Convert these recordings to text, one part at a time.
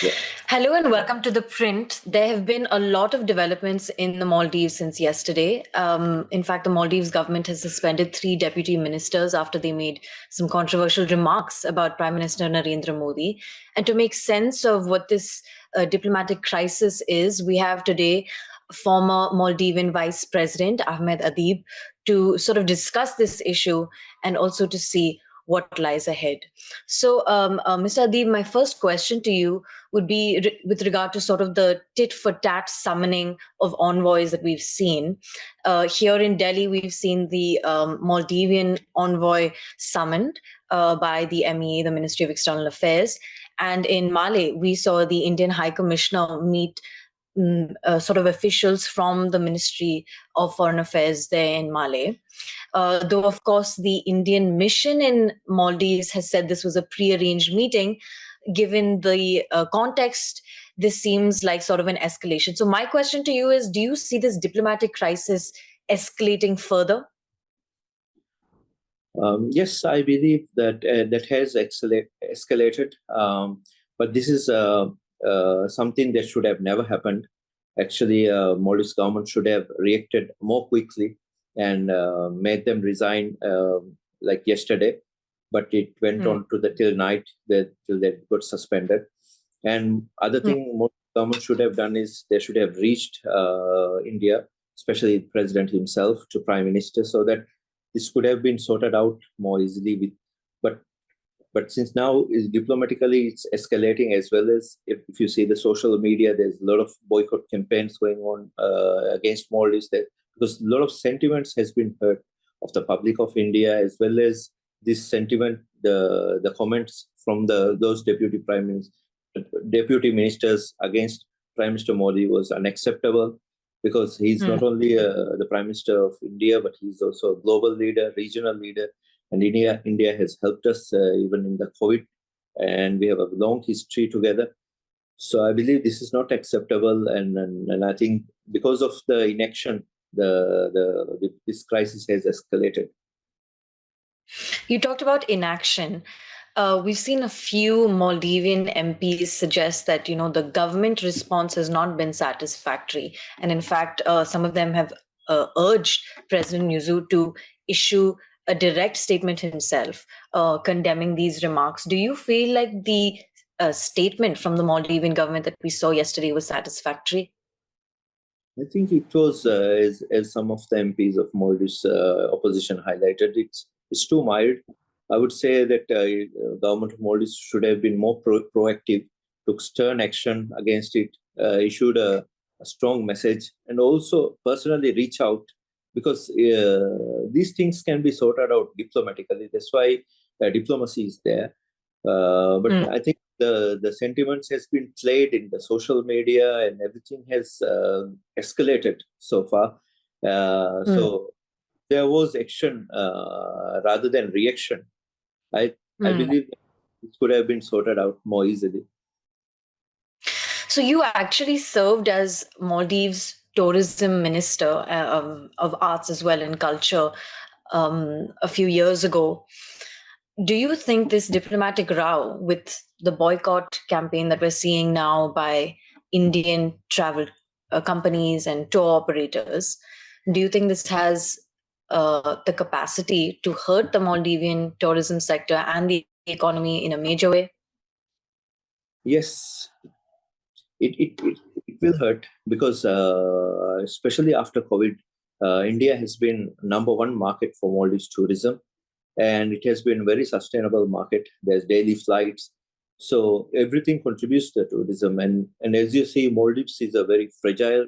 Yeah. Hello and welcome to ThePrint. There have been a lot of developments in the Maldives since yesterday. In fact, the Maldives government has suspended 3 deputy ministers after they made some controversial remarks about Prime Minister Narendra Modi. And to make sense of what this diplomatic crisis is, we have today former Maldivian Vice President Ahmed Adeeb to sort of discuss this issue and also to see what lies ahead. So, Mr. Adeeb, my first question to you would be with regard to sort of the tit-for-tat summoning of envoys that we've seen. Here in Delhi, we've seen the Maldivian envoy summoned by the MEA, the Ministry of External Affairs. And in Male, we saw the Indian High Commissioner meet sort of officials from the Ministry of Foreign Affairs there in Male. Though, of course, the Indian mission in Maldives has said this was a pre-arranged meeting. Given the context, this seems like sort of an escalation. So my question to you is, do you see this diplomatic crisis escalating further? Yes, I believe that that has escalated, but this is something that should have never happened. Actually, Maldives government should have reacted more quickly and made them resign like yesterday. But it went on to the till night till they got suspended. And other thing most government should have done is they should have reached India, especially the president himself, to prime minister, so that this could have been sorted out more easily. But since now is diplomatically it's escalating, as well as if you see the social media, there's a lot of boycott campaigns going on against Maldives, that because a lot of sentiments has been heard of the public of India, as well as this sentiment, the comments from those deputy ministers against Prime Minister Modi was unacceptable, because he's not only the Prime Minister of India, but he's also a global leader, regional leader. And India has helped us even in the COVID, and we have a long history together. So I believe this is not acceptable, and I think because of the inaction, this crisis has escalated. You talked about inaction. We've seen a few Maldivian MPs suggest that, the government response has not been satisfactory. And in fact, some of them have urged President Muizzu to issue a direct statement himself condemning these remarks. Do you feel like the statement from the Maldivian government that we saw yesterday was satisfactory? I think it was, as some of the MPs of Maldives opposition highlighted, it's too mild. I would say that government of Maldives should have been more proactive, took stern action against it, issued a strong message, and also personally reach out, because these things can be sorted out diplomatically. That's why diplomacy is there. But I think the sentiments has been played in the social media, and everything has escalated so far. So there was action rather than reaction. I believe it could have been sorted out more easily. So you actually served as Maldives tourism minister of arts as well and culture a few years ago. Do you think this diplomatic row with the boycott campaign that we're seeing now by Indian travel companies and tour operators, do you think this has the capacity to hurt the Maldivian tourism sector and the economy in a major way? Yes, it will hurt, because especially after COVID, India has been #1 market for Maldives tourism, and it has been a very sustainable market. There's daily flights, so everything contributes to tourism. And as you see, Maldives has a very fragile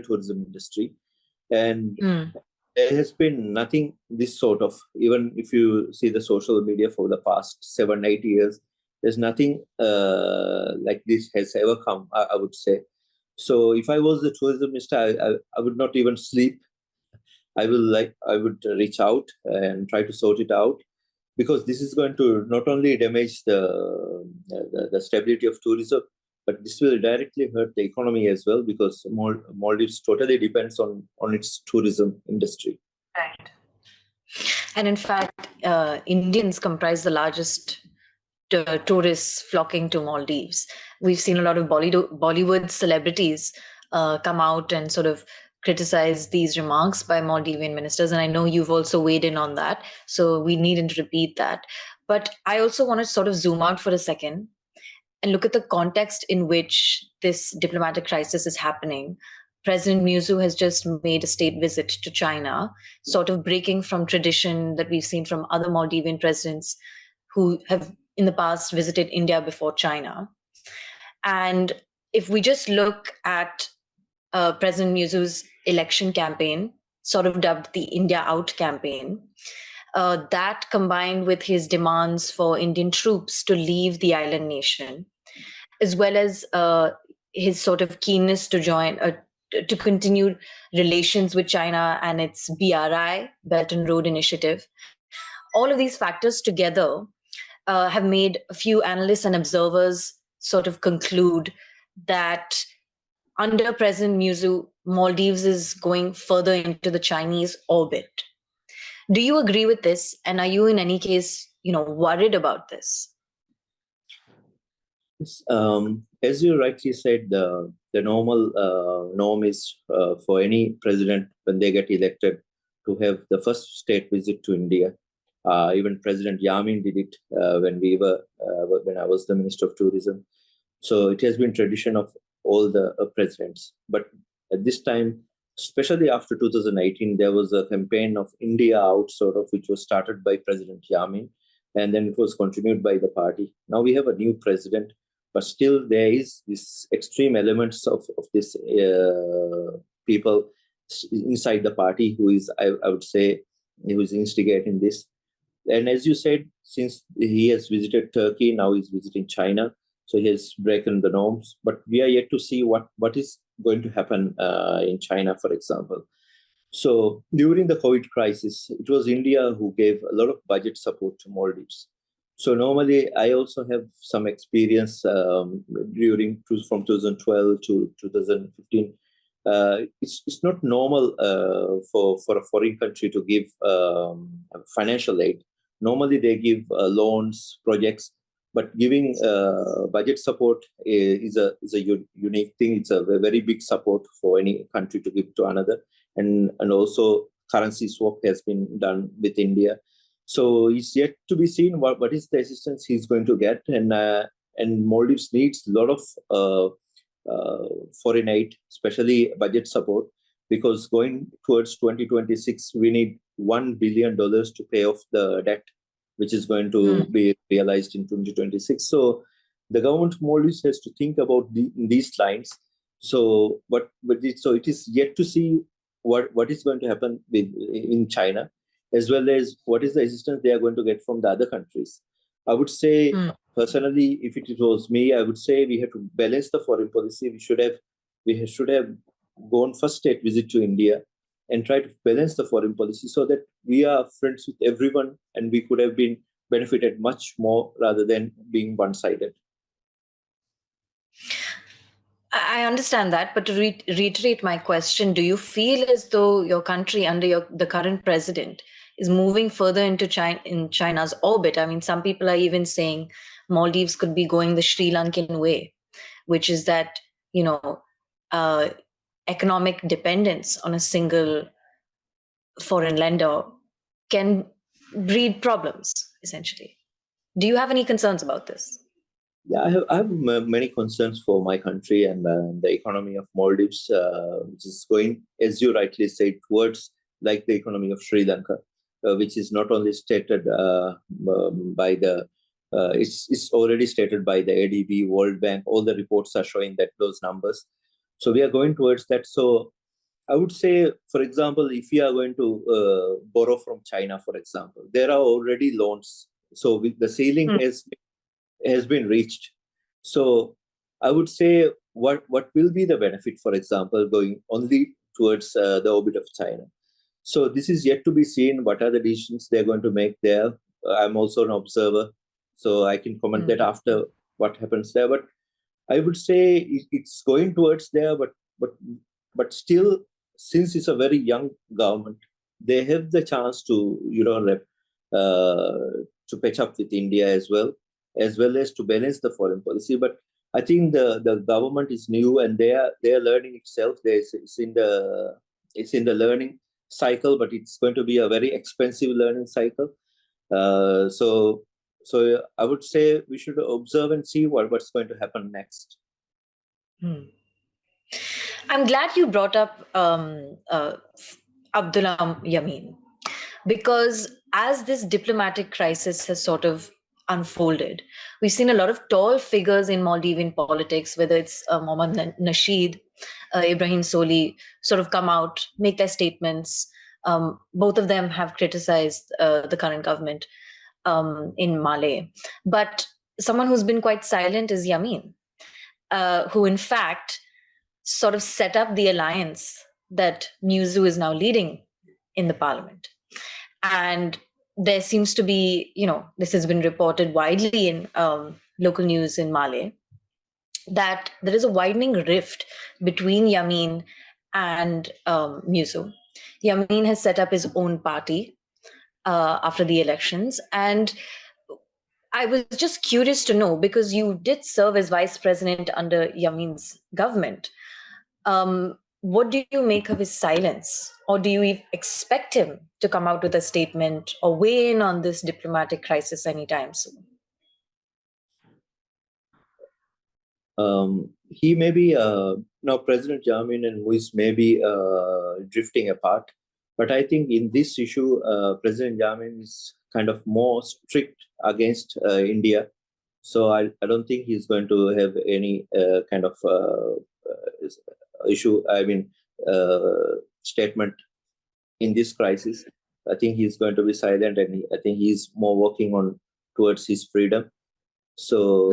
tourism industry, and there has been nothing this sort of, even if you see the social media for the past 7-8 years, there's nothing like this has ever come, I would say. So if I was the tourism minister, I would not even sleep. I would reach out and try to sort it out, because this is going to not only damage the stability of tourism, but this will directly hurt the economy as well, because Maldives totally depends on its tourism industry. Right. And in fact, Indians comprise the largest tourists flocking to Maldives. We've seen a lot of Bollywood celebrities come out and sort of criticize these remarks by Maldivian ministers. And I know you've also weighed in on that, so we needn't repeat that. But I also want to sort of zoom out for a second and look at the context in which this diplomatic crisis is happening. President Muizzu has just made a state visit to China, sort of breaking from tradition that we've seen from other Maldivian presidents who have in the past visited India before China. And if we just look at President Muizzu's election campaign, sort of dubbed the India Out campaign, that combined with his demands for Indian troops to leave the island nation, as well as his sort of keenness to to continue relations with China and its BRI, Belt and Road Initiative, all of these factors together have made a few analysts and observers sort of conclude that under President Muizzu, Maldives is going further into the Chinese orbit. Do you agree with this? And are you in any case, worried about this? Yes, as you rightly said, the normal norm is for any president when they get elected to have the first state visit to India. Even President Yamin did it when I was the Minister of Tourism. So it has been tradition of all the presidents. But at this time, especially after 2018, there was a campaign of India Out, sort of, which was started by President Yamin, and then it was continued by the party. Now we have a new president, but still there is this extreme elements of this people inside the party who is, I would say, who is instigating this. And as you said, since he has visited Turkey, now he's visiting China. So he has broken the norms. But we are yet to see what is going to happen in China, for example. So during the COVID crisis, it was India who gave a lot of budget support to Maldives. So normally, I also have some experience from 2012 to 2015. It's not normal for a foreign country to give financial aid. Normally, they give loans, projects, but giving budget support is a unique thing. It's a very big support for any country to give to another, and also currency swap has been done with India. So it's yet to be seen what is the assistance he's going to get, and Maldives needs a lot of foreign aid, especially budget support, because going towards 2026, we need $1 billion to pay off the debt, which is going to be realized in 2026. So the government of Maldives has to think about these lines. So, so it is yet to see what is going to happen in China, as well as what is the assistance they are going to get from the other countries. I would say, personally, if it was me, I would say we have to balance the foreign policy. We should have gone first state visit to India and try to balance the foreign policy so that we are friends with everyone and we could have been benefited much more rather than being one-sided. I understand that, but to reiterate my question, do you feel as though your country under the current president is moving further into China's orbit? I mean, some people are even saying Maldives could be going the Sri Lankan way, which is that, economic dependence on a single foreign lender can breed problems, essentially. Do you have any concerns about this? Yeah, I have many concerns for my country and the economy of Maldives, which is going, as you rightly said, towards like the economy of Sri Lanka, which is not only stated by the, it's already stated by the Adeeb, World Bank. All the reports are showing that those numbers. So we are going towards that. So I would say, for example, if we are going to borrow from China, for example, there are already loans. So the ceiling has been reached. So I would say what will be the benefit, for example, going only towards the orbit of China. So this is yet to be seen. What are the decisions they're going to make there? I'm also an observer, so I can comment that after what happens there. But I would say it's going towards there, but still, since it's a very young government, they have the chance to to patch up with India as well. as well as to balance the foreign policy. But I think the government is new and they are learning itself. It's in the learning cycle, but it's going to be a very expensive learning cycle. So I would say we should observe and see what's going to happen next. I'm glad you brought up Abdullah Yamin, because as this diplomatic crisis has sort of unfolded, we've seen a lot of tall figures in Maldivian politics, whether it's Mohammad Nasheed, Ibrahim Soli, sort of come out, make their statements. Both of them have criticized the current government in Malé. But someone who's been quite silent is Yamin, who in fact sort of set up the alliance that Muizzu is now leading in the parliament. And there seems to be, this has been reported widely in local news in Malé, that there is a widening rift between Yamin and Muizzu. Yamin has set up his own party after the elections. And I was just curious to know, because you did serve as vice president under Yamin's government. What do you make of his silence? Or do you expect him to come out with a statement or weigh in on this diplomatic crisis anytime soon? He may be, now President Yamin and Muizzu may be drifting apart. But I think in this issue, President Yamin is kind of more strict against India. So I don't think he's going to have any kind of issue, statement in this crisis. I think he's going to be silent, and I think he's more working on towards his freedom. So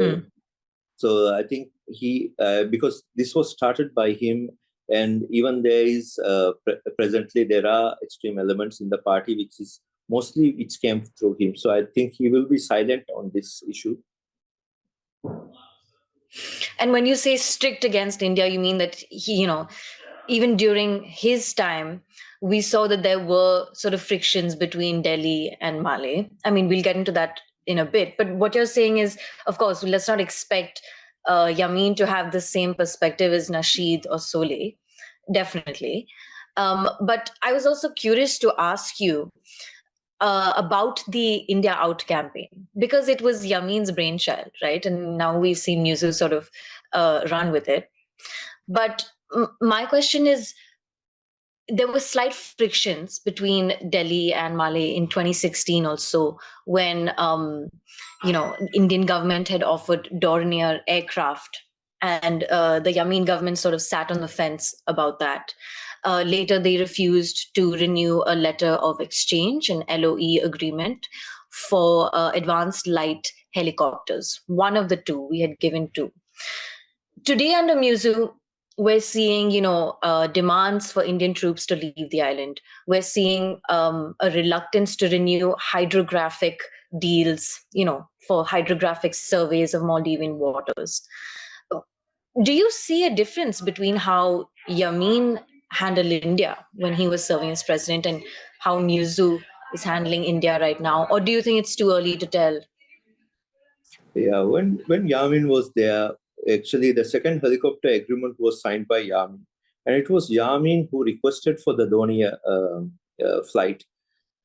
I think he, because this was started by him, and even there is presently there are extreme elements in the party which came through him. So I think he will be silent on this issue. And when you say strict against India, you mean that he, even during his time, we saw that there were sort of frictions between Delhi and Malé. I mean, we'll get into that in a bit. But what you're saying is, of course, let's not expect Yamin to have the same perspective as Nasheed or Soleh, definitely. But I was also curious to ask you about the India Out campaign, because it was Yamin's brainchild, right? And now we've seen Muizzu sort of run with it. But my question is, there were slight frictions between Delhi and Malé in 2016 also, when Indian government had offered Dornier aircraft, and the Yamin government sort of sat on the fence about that. Later, they refused to renew a letter of exchange, an LOE agreement, for advanced light helicopters. One of the two we had given to. Today, under Muizzu, we're seeing, demands for Indian troops to leave the island. We're seeing a reluctance to renew hydrographic deals, for hydrographic surveys of Maldivian waters. Do you see a difference between how Yamin handled India when he was serving as president and how Muizzu is handling India right now? Or do you think it's too early to tell? Yeah, when Yamin was there, actually the second helicopter agreement was signed by Yamin. And it was Yamin who requested for the Dornier flight.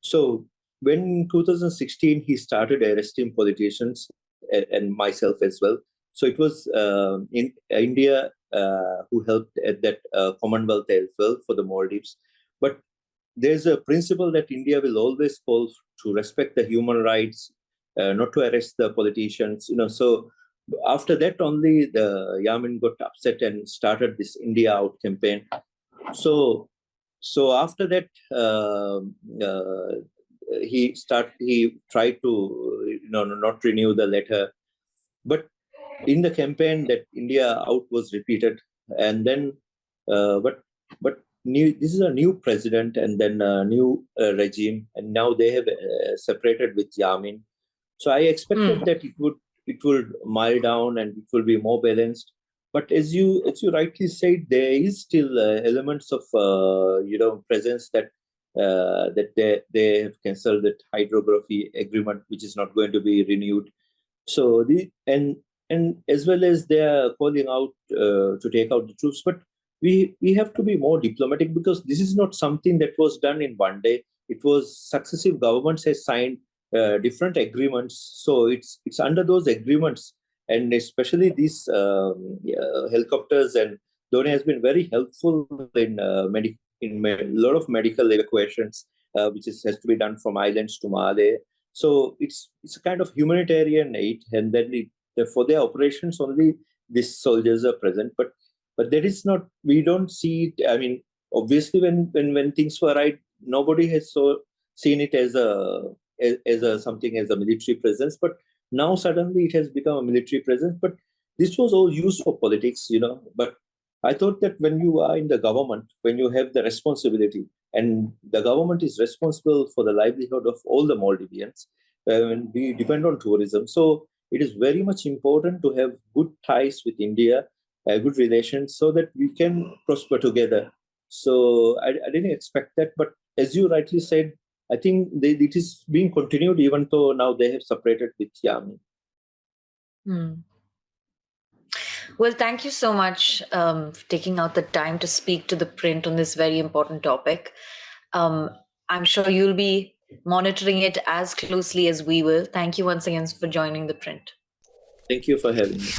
So when in 2016 he started arresting politicians and myself as well. So it was in India who helped at that Commonwealth as well for the Maldives. But there's a principle that India will always call to respect the human rights, not to arrest the politicians. So after that only the Yamin got upset and started this India Out campaign. So after that he tried to not renew the letter, but in the campaign that India Out was repeated, and then but this is a new president and then a new regime, and now they have separated with Yamin. So I expected that it would mild down and it will be more balanced. But as you rightly said, there is still elements of presence that they have cancelled that hydrography agreement, which is not going to be renewed. So and as well as they are calling out to take out the troops, but we have to be more diplomatic, because this is not something that was done in one day. It was successive governments has signed different agreements. So it's under those agreements, and especially these helicopters, and Dhoni has been very helpful in a lot of medical evacuations, has to be done from islands to Malé. So it's a kind of humanitarian aid, and then for their operations only these soldiers are present. But that is not. We don't see it. I mean, obviously, when things were right, nobody has seen it as a something as a military presence. But now suddenly it has become a military presence. But this was all used for politics, But I thought that when you are in the government, when you have the responsibility, and the government is responsible for the livelihood of all the Maldivians, and we depend on tourism. So it is very much important to have good ties with India, good relations, so that we can prosper together. So I didn't expect that, but as you rightly said, I think it is being continued, even though now they have separated with Yami. Well, thank you so much for taking out the time to speak to ThePrint on this very important topic. I'm sure you'll be monitoring it as closely as we will. Thank you once again for joining ThePrint. Thank you for having me.